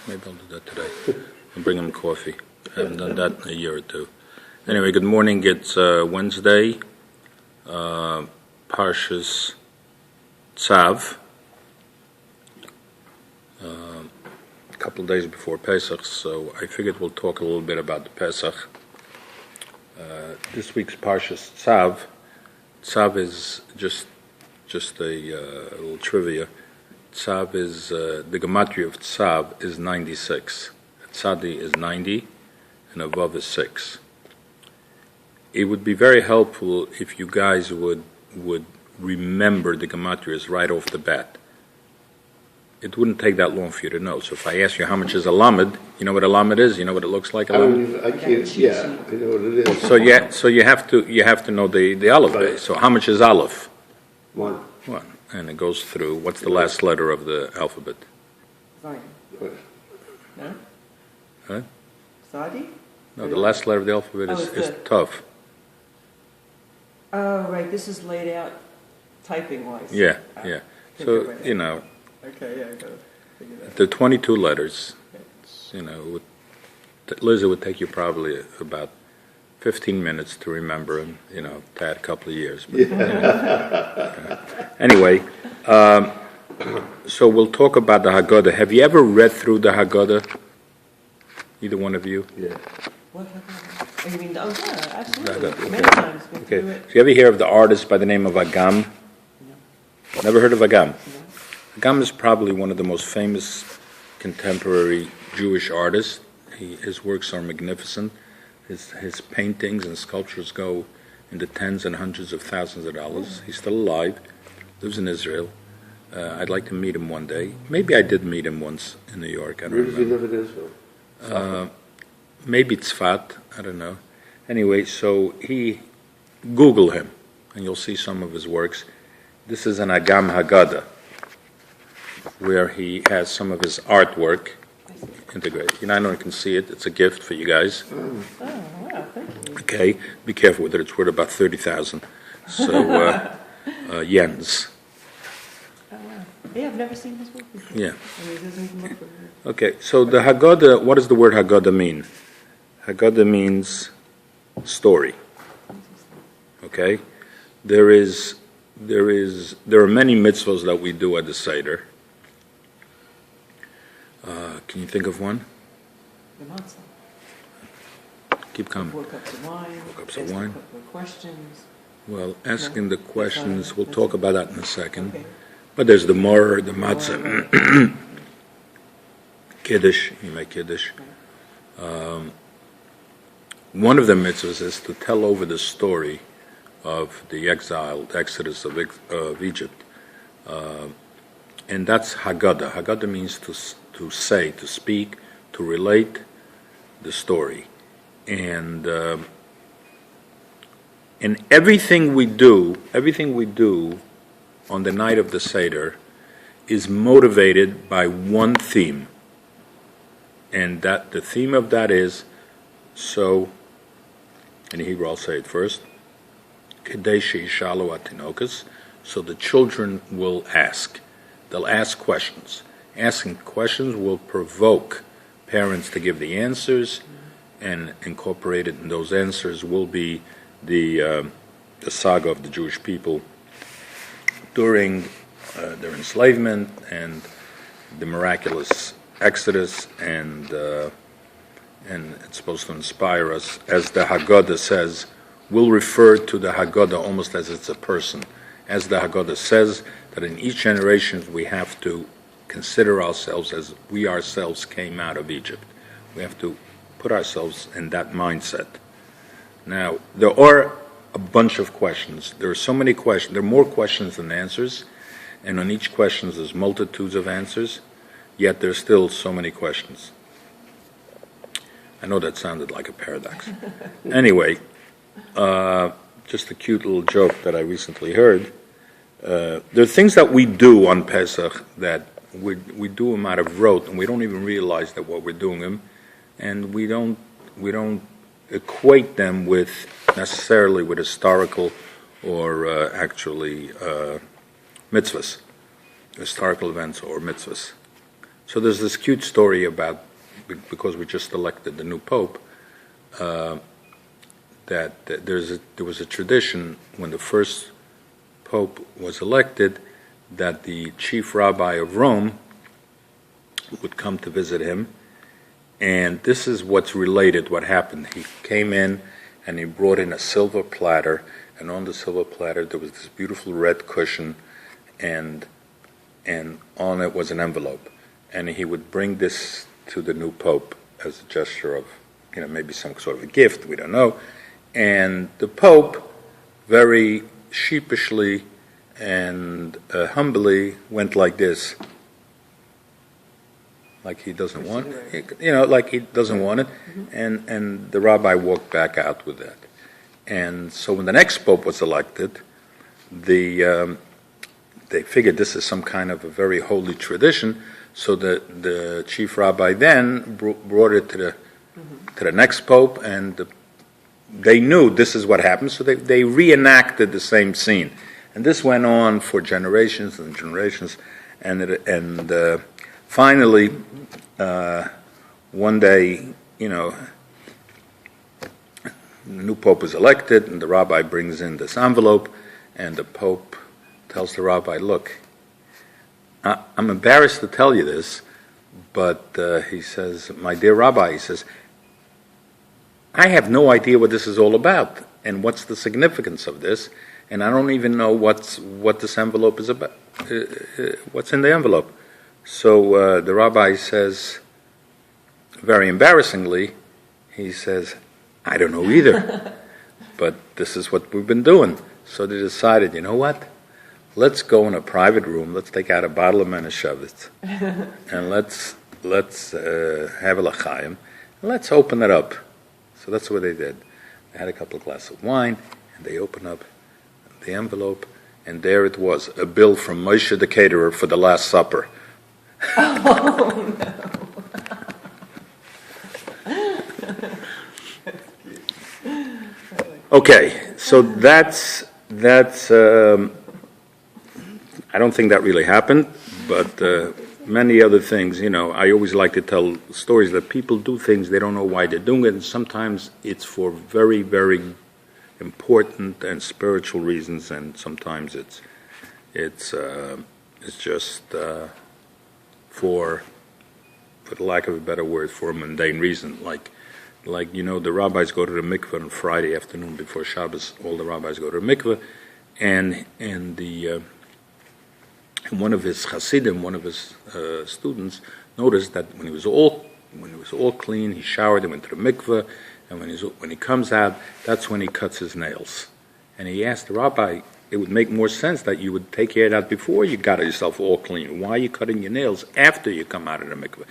maybe I'll do that today. I'll bring him coffee. I haven't done that in a year or two. Anyway, good morning. It's Wednesday, Parshas Tzav, a couple of days before Pesach, so I figured we'll talk a little bit about the Pesach. This week's Parshas Tzav. Tzav is just a little trivia. Tzav is, the gematria of Tzav is 96. Tzadi is 90, and Avav is 6. It would be very helpful if you guys would remember the gematrias right off the bat. It wouldn't take that long for you to know. So if I ask you how much is a lamed, you know what a lamed is? You know what it looks like? A lamed? I can't. Yeah, I know what it is. So you have to know the aleph base. So how much is aleph? One. And it goes through. What's the last letter of the alphabet? Fine. No? Huh? Sadi? No, the last letter of the alphabet is tough. Oh, right. This is laid out typing-wise. Yeah. So, you know. Okay, yeah, I got to figure that out. The 22 letters, Liz, it would take you probably about 15 minutes to remember and, to add a couple of years. But, anyway, so we'll talk about the Haggadah. Have you ever read through the Haggadah? Either one of you? Yeah. What Haggadah? Oh, you mean, yeah, absolutely. Okay. Many times. Okay. So you ever hear of the artist by the name of Agam? No. Never heard of Agam? No. Agam is probably one of the most famous contemporary Jewish artists. His works are magnificent. His paintings and sculptures go in the tens and hundreds of thousands of dollars. He's still alive, lives in Israel. I'd like to meet him one day. Maybe I did meet him once in New York. I don't Where does he remember. live in Israel? Maybe Tzfat, I don't know. Anyway, so Google him, and you'll see some of his works. This is an Agam Haggadah, where he has some of his artwork integrated. I know you can see it. It's a gift for you guys. Oh, wow, thank you. Okay, be careful with it. It's worth about 30,000. So, yens. Oh, wow. Yeah, I've never seen his work before. Yeah. I mean, it doesn't even look familiar. Okay, so the Haggadah, what does the word Haggadah mean? Haggadah means story. Okay? There are many mitzvahs that we do at the Seder. Can you think of one? The matzah. Keep coming. 4 cups of wine. 4 cups of ask wine. a couple of questions. Well, asking the questions, we'll talk about that in a second. Okay. But there's the mor, the matzah, kiddush, you make kiddush. One of the mitzvahs is to tell over the story of the exile, the exodus of Egypt. And that's Haggadah. Haggadah means to say, to speak, to relate the story. And everything we do on the night of the Seder is motivated by one theme. And that the theme of that is, so, in Hebrew I'll say it first, Kedei she'ishalu atinokas, so the children will ask. They'll ask questions. Asking questions will provoke parents to give the answers, and incorporated in those answers will be the saga of the Jewish people during their enslavement and the miraculous exodus, and it's supposed to inspire us. As the Haggadah says, we'll refer to the Haggadah almost as it's a person. As the Haggadah says, that in each generation we have to consider ourselves as we ourselves came out of Egypt. We have to put ourselves in that mindset. Now, there are a bunch of questions. There are so many questions. There are more questions than answers, and on each question there's multitudes of answers, yet there's still so many questions. I know that sounded like a paradox. Anyway, just a cute little joke that I recently heard. There are things that we do on Pesach that we do them out of rote, and we don't even realize that what we're doing them, and we don't equate them with necessarily with historical or actually mitzvahs, historical events or mitzvahs. So there's this cute story about, because we just elected the new pope, that there was a tradition when the first pope was elected that the chief rabbi of Rome would come to visit him, and this is what's related, what happened. He came in and he brought in a silver platter, and on the silver platter there was this beautiful red cushion, and on it was an envelope, and he would bring this to the new pope as a gesture of, maybe some sort of a gift, we don't know. And the Pope, very sheepishly and humbly, went like this, like he doesn't want it, like he doesn't want it. And the rabbi walked back out with that. And so when the next Pope was elected, they figured this is some kind of a very holy tradition. So the chief rabbi then brought it to the next Pope, and they knew this is what happened, so they reenacted the same scene. And this went on for generations and generations, and finally, one day, the new pope is elected, and the rabbi brings in this envelope, and the pope tells the rabbi, look, I'm embarrassed to tell you this, but he says, my dear rabbi, he says, I have no idea what this is all about and what's the significance of this, and I don't even know what this envelope is about, what's in the envelope. So the rabbi says, very embarrassingly, he says, I don't know either, but this is what we've been doing. So they decided, you know what? Let's go in a private room, let's take out a bottle of Menashavitz, and let's have a l'chaim, and let's open it up. So that's what they did. They had a couple of glasses of wine, and they opened up the envelope, and there it was, a bill from Moshe the caterer for the Last Supper. Oh, no. Okay, so that's I don't think that really happened, but many other things, I always like to tell stories that people do things, they don't know why they're doing it, and sometimes it's for very, very important and spiritual reasons, and sometimes it's just for the lack of a better word, for a mundane reason. Like the rabbis go to the mikveh on Friday afternoon before Shabbos. All the rabbis go to the mikveh, and one of his Hasidim, one of his students, noticed that when he was all clean, he showered, he went to the mikveh, and when he comes out, that's when he cuts his nails. And he asked the rabbi, it would make more sense that you would take care of that before you got yourself all clean. Why are you cutting your nails after you come out of the mikveh?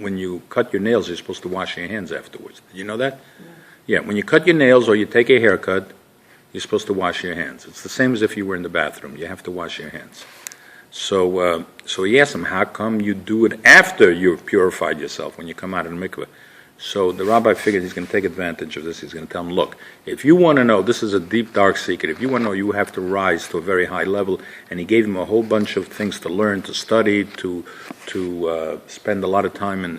When you cut your nails, you're supposed to wash your hands afterwards. Did you know that? Yeah, when you cut your nails or you take a haircut, you're supposed to wash your hands. It's the same as if you were in the bathroom. You have to wash your hands. So he asked him, how come you do it after you've purified yourself, when you come out of the mikveh? So the rabbi figured he's going to take advantage of this. He's going to tell him, look, if you want to know, this is a deep, dark secret. If you want to know, you have to rise to a very high level. And he gave him a whole bunch of things to learn, to study, to spend a lot of time in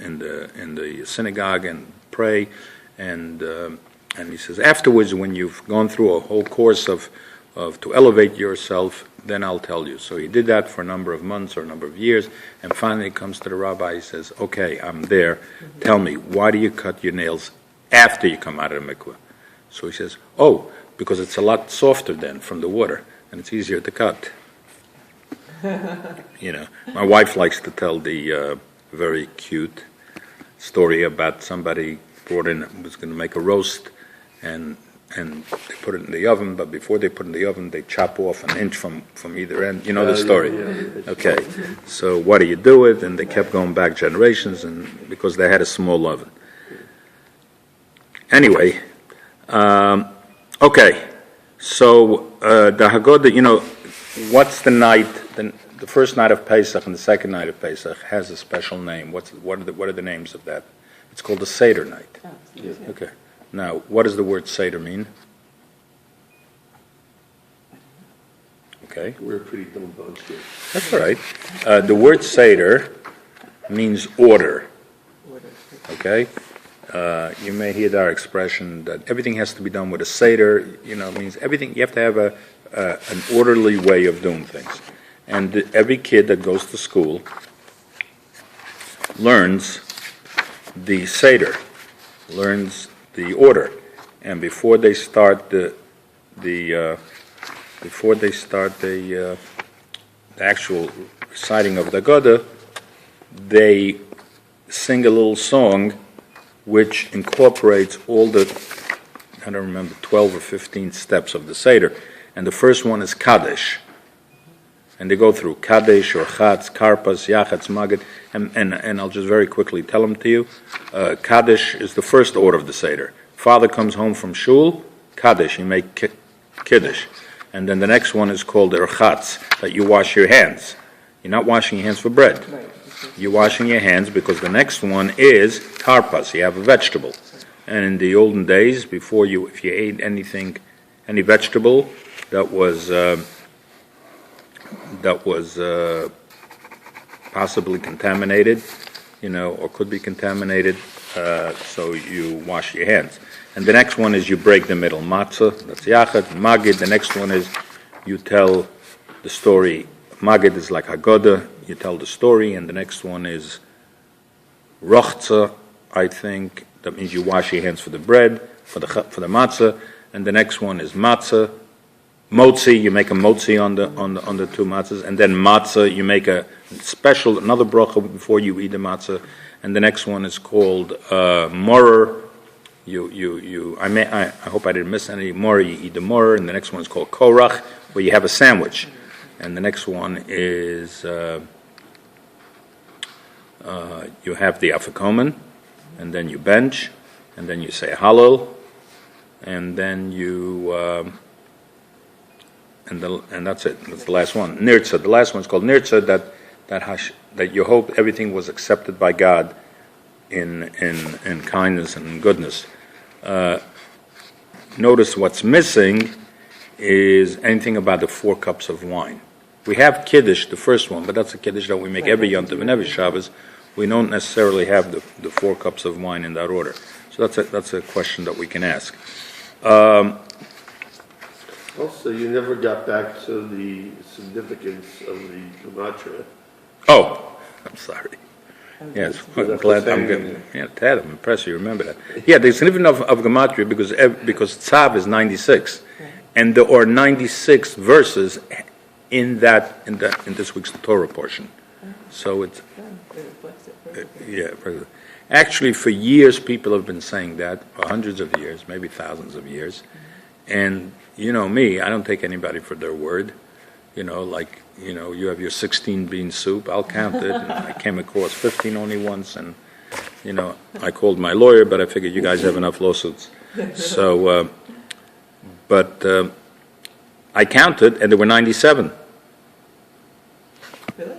the synagogue and pray. And he says, afterwards, when you've gone through a whole course of to elevate yourself, then I'll tell you. So he did that for a number of months or a number of years, and finally he comes to the rabbi, he says, okay, I'm there. Tell me, why do you cut your nails after you come out of the mikveh? So he says, oh, because it's a lot softer then from the water, and it's easier to cut. My wife likes to tell the very cute story about somebody was going to make a roast, and they put it in the oven, but before they put it in the oven, they chop off an inch from either end. You know the story? Yeah. Okay. So what do you do with? And they kept going back generations, and because they had a small oven. Anyway, okay. So the Haggadah, what's the night? The first night of Pesach and the second night of Pesach has a special name. What are the names of that? It's called the Seder night. Oh, Yeah. Okay. Now, what does the word Seder mean? Okay, We're a pretty dumb bunch here. that's all right. The word Seder means order, okay? You may hear our expression that everything has to be done with a Seder, it means everything, you have to have an orderly way of doing things. And every kid that goes to school learns the Seder, learns the order, and before they start the actual reciting of the Agada, they sing a little song which incorporates all the, I don't remember, 12 or 15 steps of the Seder. And the first one is Kaddish. And they go through Kaddish or Chatz, Karpas, Yachatz, Magid, and I'll just very quickly tell them to you. Kaddish is the first order of the Seder. Father comes home from shul, Kaddish, you make Kiddush. And then the next one is called Erchatz, that you wash your hands. You're not washing your hands for bread. You're washing your hands because the next one is Karpas, you have a vegetable. And in the olden days, if you ate anything, any vegetable that was possibly contaminated, or could be contaminated, so you wash your hands. And the next one is you break the middle matzah, that's yachat, magid. The next one is you tell the story. Magid is like Haggadah, you tell the story, and the next one is rochza, I think. That means you wash your hands for the bread, for the matzah, and the next one is matzah. Motzi, you make a motzi on the two matzahs, and then matzah, you make another bracha before you eat the matzah, and the next one is called morer. I hope I didn't miss any. Morer, you eat the morer, and the next one is called korach, where you have a sandwich, and the next one is you have the afikomen, and then you bench, and then you say hallel, and then you. And that's it. That's the last one. Nirtza. The last one is called nirtza. That you hope everything was accepted by God in kindness and goodness. Notice what's missing is anything about the 4 cups of wine. We have kiddush, the first one, but that's a kiddush that we make every Yom Tov and every Shabbos. We don't necessarily have the 4 cups of wine in that order. So that's a question that we can ask. Also, you never got back to the significance of the gematria. Oh, I'm sorry. Yes, I'm glad I'm good. Yeah, Ted, I'm impressed you remember that. Yeah, the significance of gematria because Tzav is 96, and there are 96 verses in this week's Torah portion. So it's actually for years people have been saying that for hundreds of years, maybe thousands of years, and you know me, I don't take anybody for their word. You have your 16 bean soup, I'll count it. And I came across 15 only once, and, I called my lawyer, but I figured you guys have enough lawsuits. So, but I counted, and there were 97. Really?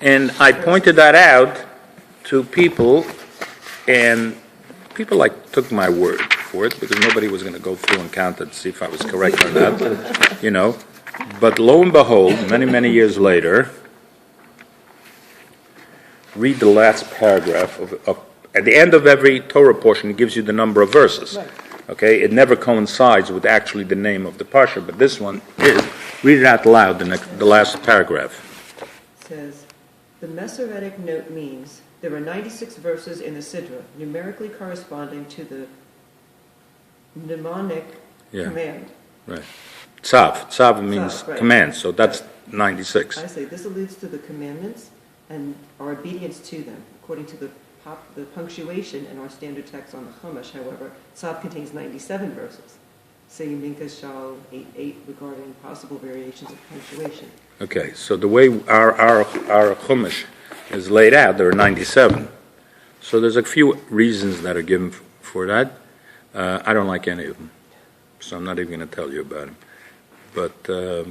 And I pointed that out to people, and people took my word for it, because nobody was going to go through and count it to see if I was correct or not, But lo and behold, many, many years later, read the last paragraph at the end of every Torah portion, it gives you the number of verses. Right. Okay, it never coincides with actually the name of the parsha, but this one is. Read it out loud, the last paragraph. It says, the Masoretic note means there are 96 verses in the Sidra, numerically corresponding to the mnemonic command. Right. Tzav means right. command, so that's 96. I say this alludes to the commandments and our obedience to them. According to the punctuation in our standard text on the Chumash, however, Tzav contains 97 verses. Say Minka Shal 8:8 regarding possible variations of punctuation. Okay, so the way our Chumash is laid out, there are 97. So there's a few reasons that are given for that. I don't like any of them, so I'm not even going to tell you about them. But so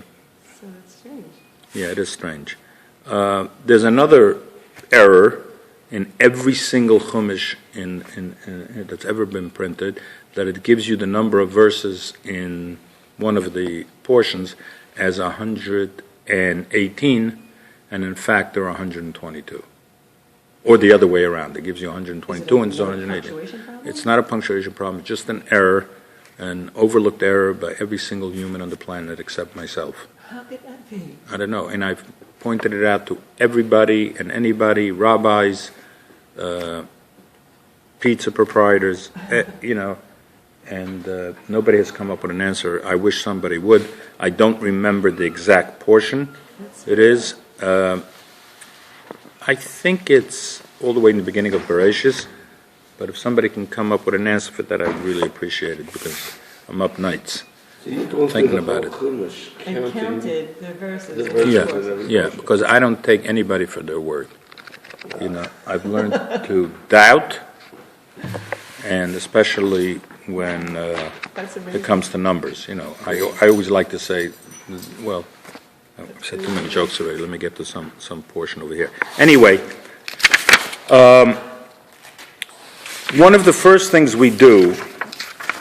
that's strange. Yeah, it is strange. There's another error in every single Chumash that's ever been printed, that it gives you the number of verses in one of the portions, as 118, and in fact there are 122. Or the other way around. It gives you 122 and it's 118. It's not a punctuation problem, it's just an error, an overlooked error by every single human on the planet except myself. How could that be? I don't know, and I've pointed it out to everybody and anybody, rabbis, pizza proprietors, and nobody has come up with an answer. I wish somebody would. I don't remember the exact portion it is. I think it's all the way in the beginning of Bereshis, but if somebody can come up with an answer for that, I'd really appreciate it, because I'm up nights thinking about it. And counted the verses. Yeah, because I don't take anybody for their word. I've learned to doubt, and especially when it comes to numbers. I always like to say, well, I've said too many jokes already. Let me get to some portion over here. Anyway, one of the first things we do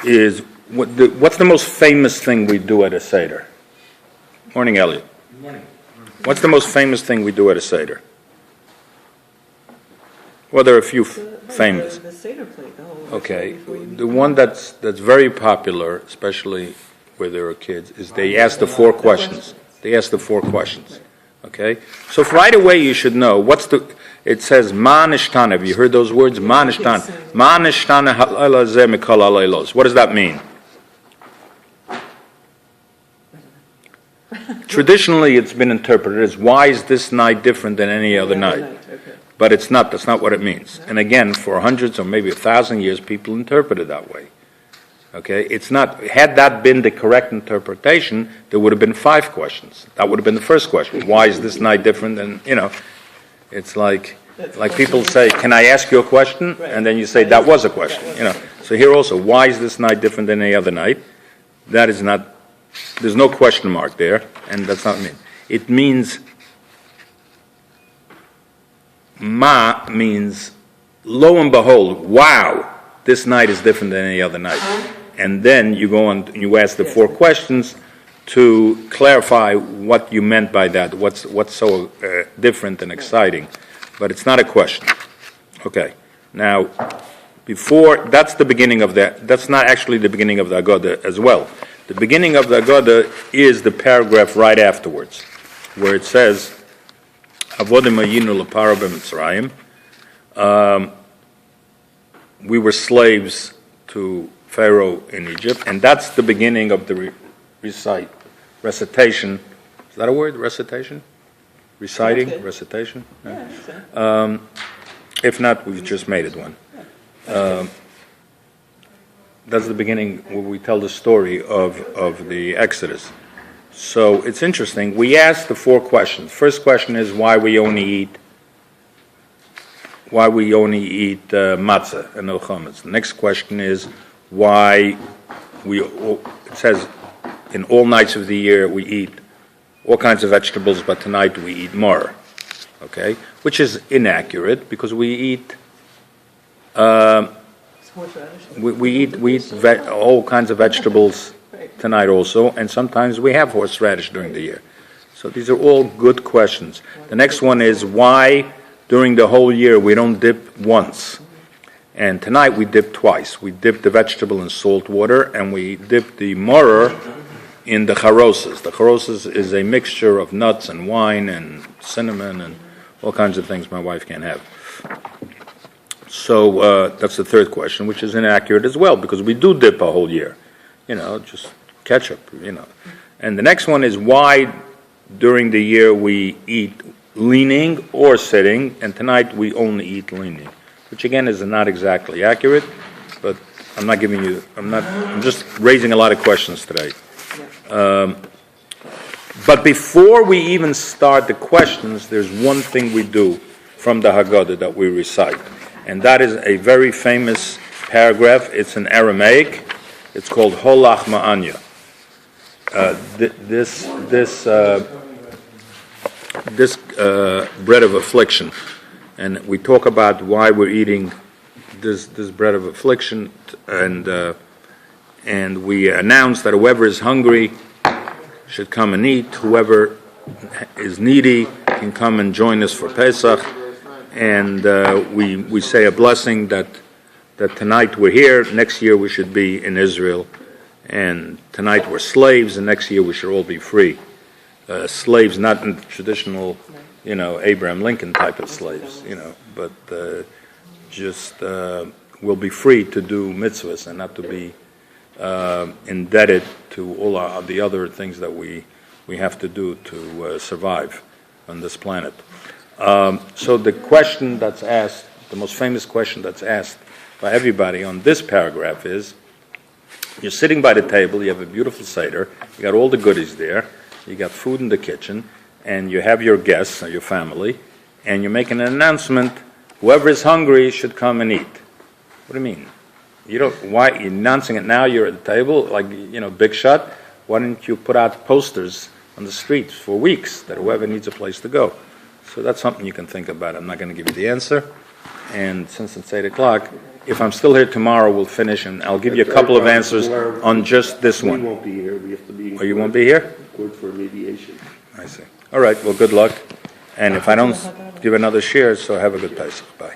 is, what's the most famous thing we do at a Seder? Morning, Elliot. Morning. What's the most famous thing we do at a Seder? Well, there are a few famous. The Seder plate. Okay, the one that's very popular, especially where there are kids, is they ask the four questions. They ask the four questions. Okay? So right away you should know it says Ma nishtana. Have you heard those words? Ma nishtana. Ma nishtana halayla zeh mikol halaylos. What does that mean? Traditionally it's been interpreted as, why is this night different than any other night? But it's not. That's not what it means. And again, for hundreds or maybe 1,000 years, people interpret it that way. Okay, it's not. Had that been the correct interpretation, there would have been 5 questions. That would have been the first question. Why is this night different than, it's like people say, can I ask you a question? And then you say, that was a question. So here also, why is this night different than any other night? That is not, there's no question mark there, and that's not mean. It means, Ma means, lo and behold, wow, this night is different than any other night. And then you go on, you ask the 4 questions to clarify what you meant by that, what's so different and exciting. But it's not a question. Okay. Now, that's the beginning of that's not actually the beginning of the Agada as well. The beginning of the Agada is the paragraph right afterwards, where it says, Avodim hayinu l'paro b'Mitzrayim. We were slaves to Pharaoh in Egypt, and that's the beginning of the recitation. Is that a word? Recitation? Reciting? Okay. Recitation? Yeah, If not, we've just made it one. That's the beginning where we tell the story of the Exodus. So it's interesting. We asked the 4 questions. First question is why we only eat matzah and no chametz. The next question is why it says in all nights of the year we eat all kinds of vegetables, but tonight we eat more. Okay, which is inaccurate because we eat we eat all kinds of vegetables tonight also, and sometimes we have horseradish during the year. So these are all good questions. The next one is why during the whole year we don't dip once. And tonight we dip twice. We dip the vegetable in salt water, and we dip the maror in the charoses. The charoses is a mixture of nuts and wine and cinnamon and all kinds of things my wife can't have. So that's the third question, which is inaccurate as well, because we do dip a whole year. Just ketchup, And the next one is why during the year we eat leaning or sitting, and tonight we only eat leaning, which again is not exactly accurate, but I'm just raising a lot of questions today. But before we even start the questions, there's one thing we do from the Haggadah that we recite, and that is a very famous paragraph. It's in Aramaic. It's called Holach Ma'anya. This bread of affliction, and we talk about why we're eating this bread of affliction, and we announce that whoever is hungry should come and eat. Whoever is needy can come and join us for Pesach. And we say a blessing that tonight we're here, next year we should be in Israel. And tonight we're slaves, and next year we should all be free. Slaves, not in the traditional, Abraham Lincoln type of slaves, but just we'll be free to do mitzvahs and not to be indebted to all the other things that we have to do to survive on this planet. So the question that's asked, the most famous question that's asked by everybody on this paragraph is, you're sitting by the table, you have a beautiful Seder, you got all the goodies there, you got food in the kitchen, and you have your guests or your family, and you're making an announcement, whoever is hungry should come and eat. What do you mean? Why you're announcing it now? You're at the table, like big shot. Why didn't you put out posters on the streets for weeks that whoever needs a place to go? So that's something you can think about. I'm not going to give you the answer. And since it's 8 o'clock, if I'm still here tomorrow, we'll finish, and I'll give you a couple of answers on just this one. We won't be here. We have to be in Oh, you won't be here? court for mediation. I see. All right, well, good luck. And if I don't give another share, so have a good Pesach. Bye.